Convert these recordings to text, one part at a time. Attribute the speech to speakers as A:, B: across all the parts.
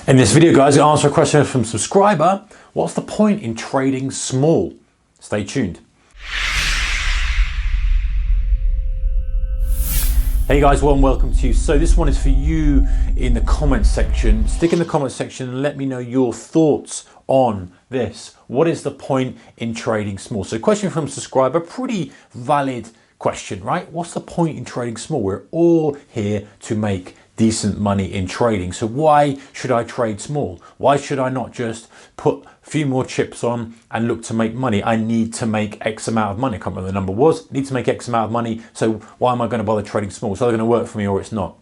A: In this video, guys, I answer a question from a subscriber. What's the point in trading small? Stay tuned. Hey guys, well, welcome to you. So this one is for you in the comments section. Stick in the comments section and let me know your thoughts on this. What is the point in trading small? So question from a subscriber, pretty valid question, right? What's the point in trading small? We're all here to make decent money in trading. So why should I trade small? Why should I not just put a few more chips on and look to make money? I need to make X amount of money. I can't remember what the number was. I need to make X amount of money. So why am I going to bother trading small? It's either going to work for me or it's not.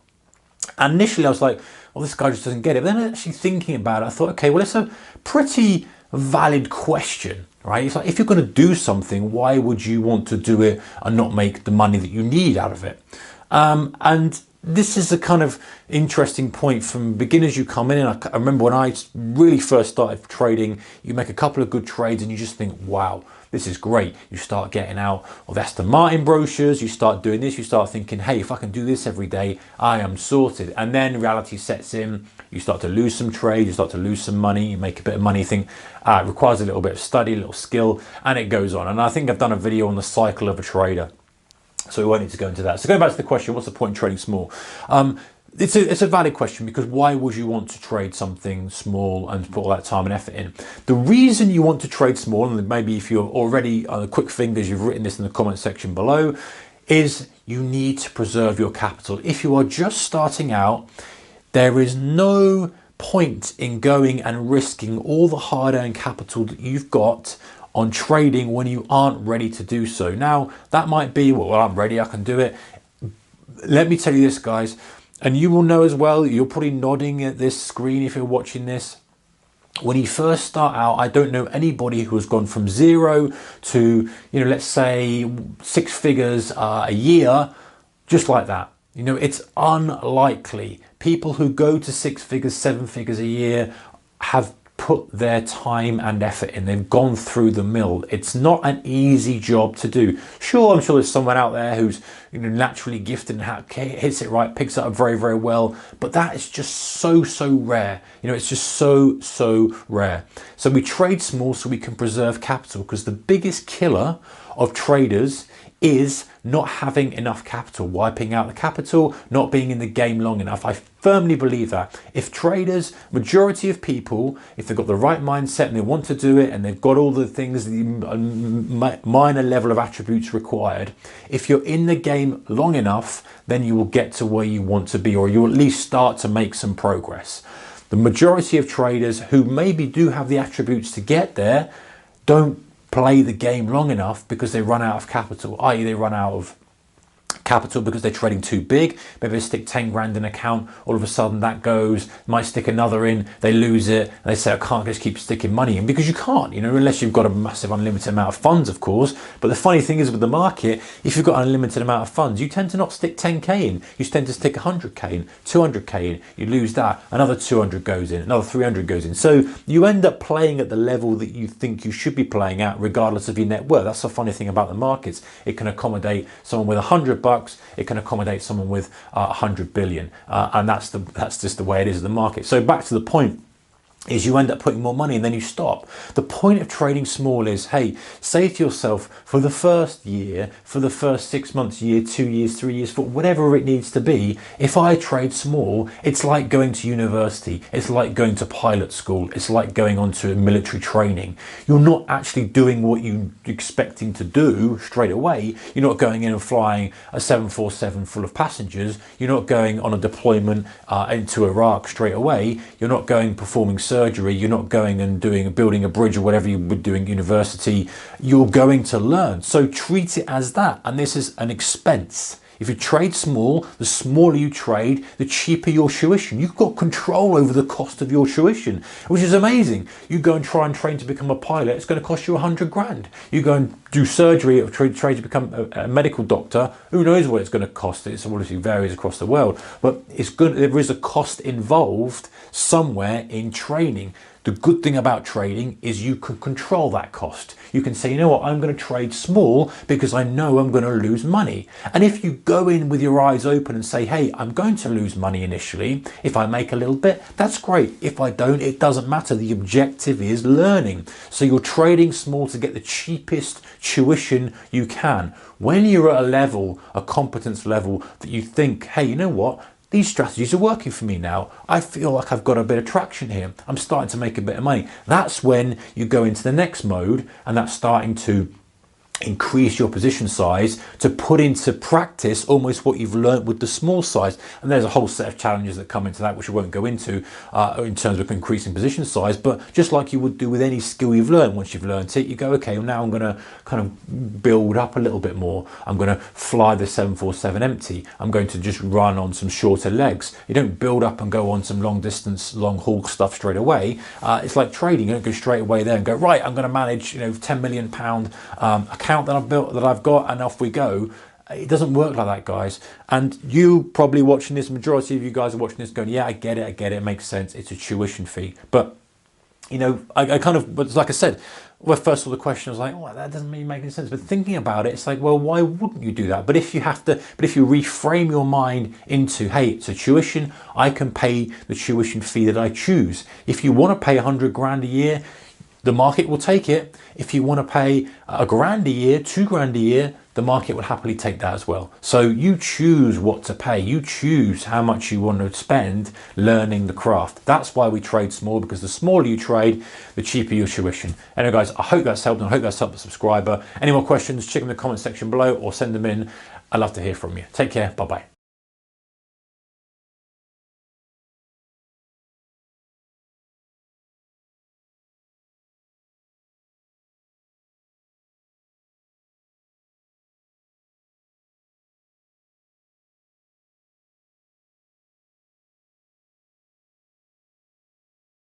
A: And initially I was like, well, this guy just doesn't get it. But then actually thinking about it, I thought, okay, well, it's a pretty valid question, right? It's like, if you're going to do something, why would you want to do it and not make the money that you need out of it? And this is a kind of interesting point from beginners. You come in, and I remember when I really first started trading, you make a couple of good trades and you just think, wow, this is great. You start getting out of Aston Martin brochures, you start doing this, you start thinking, hey, if I can do this every day, I am sorted. And then reality sets in, you start to lose some trade, you start to lose some money, you make a bit of money, you think it requires a little bit of study, a little skill, and it goes on. And I think I've done a video on the cycle of a trader, so we won't need to go into that. So going back to the question, what's the point in trading small? It's a valid question, because why would you want to trade something small and put all that time and effort in? The reason you want to trade small, and maybe if you're already on the quick fingers, you've written this in the comment section below, is you need to preserve your capital. If you are just starting out, there is no point in going and risking all the hard-earned capital that you've got on trading when you aren't ready to do so. Now, that might be, well, I'm ready, I can do it. Let me tell you this, guys, and you will know as well, you're probably nodding at this screen if you're watching this. When you first start out, I don't know anybody who has gone from zero to, let's say 6 figures a year, just like that. It's unlikely. People who go to 6 figures, 7 figures a year have put their time and effort in. They've gone through the mill. It's not an easy job to do. Sure, I'm sure there's someone out there who's naturally gifted and hits it right, picks it up very, very well, but that is just so rare. It's just so rare. So we trade small so we can preserve capital, because the biggest killer of traders is not having enough capital, wiping out the capital, not being in the game long enough. I firmly believe that. If traders, majority of people, if they've got the right mindset and they want to do it and they've got all the things, the minor level of attributes required, if you're in the game long enough, then you will get to where you want to be, or you'll at least start to make some progress. The majority of traders who maybe do have the attributes to get there don't play the game long enough because they run out of capital, i.e. they run out of capital because they're trading too big. Maybe they stick 10 grand in an account, all of a sudden that goes, might stick another in, they lose it, and they say, I can't just keep sticking money in, because you can't, unless you've got a massive unlimited amount of funds, of course. But the funny thing is with the market, if you've got an unlimited amount of funds, you tend to not stick 10k in, you tend to stick 100k in, 200k in, you lose that, another 200 goes in, another 300 goes in. So you end up playing at the level that you think you should be playing at, regardless of your net worth. That's the funny thing about the markets. It can accommodate someone with $100, it can accommodate someone with 100 billion, and that's just the way it is in the market. So back to the point, is you end up putting more money and then you stop. The point of trading small is, hey, say to yourself, for the first year, for the first 6 months, year, 2 years, 3 years, for whatever it needs to be, if I trade small, it's like going to university, it's like going to pilot school, it's like going on to military training. You're not actually doing what you're expecting to do straight away. You're not going in and flying a 747 full of passengers. You're not going on a deployment into Iraq straight away. You're not going performing surgery, you're not going and building a bridge or whatever you would do in university. You're going to learn. So treat it as that. And this is an expense. If you trade small, the smaller you trade, the cheaper your tuition. You've got control over the cost of your tuition, which is amazing. You go and try and train to become a pilot, it's going to cost you 100 grand. You go and do surgery or train to become a medical doctor, who knows what it's going to cost. It obviously varies across the world, but it's good. There is a cost involved somewhere in training. The good thing about trading is you can control that cost. You can say, you know what, I'm going to trade small because I know I'm going to lose money. And if you go in with your eyes open and say, hey, I'm going to lose money initially. If I make a little bit, that's great. If I don't, it doesn't matter. The objective is learning. So you're trading small to get the cheapest tuition you can. When you're at a level, a competence level that you think, hey, you know what? These strategies are working for me now. I feel like I've got a bit of traction here. I'm starting to make a bit of money. That's when you go into the next mode, and that's starting to increase your position size to put into practice almost what you've learned with the small size. And there's a whole set of challenges that come into that, which we won't go into in terms of increasing position size. But just like you would do with any skill you've learned, once you've learned it, you go, okay, well, now I'm going to kind of build up a little bit more. I'm going to fly the 747 empty. I'm going to just run on some shorter legs. You don't build up and go on some long distance, long haul stuff straight away. It's like trading. You don't go straight away there and go, right, I'm going to manage, £10 million account that I've built, that I've got, and off we go. It doesn't work like that, guys. And you probably watching this, majority of you guys are watching this going, yeah, I get it, it makes sense. It's a tuition fee. But, I kind of, but like I said, well, first of all, the question was like, oh, that doesn't really make any sense. But thinking about it, it's like, well, why wouldn't you do that? But if you reframe your mind into, hey, it's a tuition, I can pay the tuition fee that I choose. If you want to pay 100 grand a year, the market will take it. If you want to pay $1 grand a year, $2 grand a year, the market will happily take that as well. So you choose what to pay. You choose how much you want to spend learning the craft. That's why we trade small, because the smaller you trade, the cheaper your tuition. Anyway, guys, I hope that's helped, and I hope that's helped the subscriber. Any more questions, check in the comment section below or send them in. I'd love to hear from you. Take care. Bye-bye.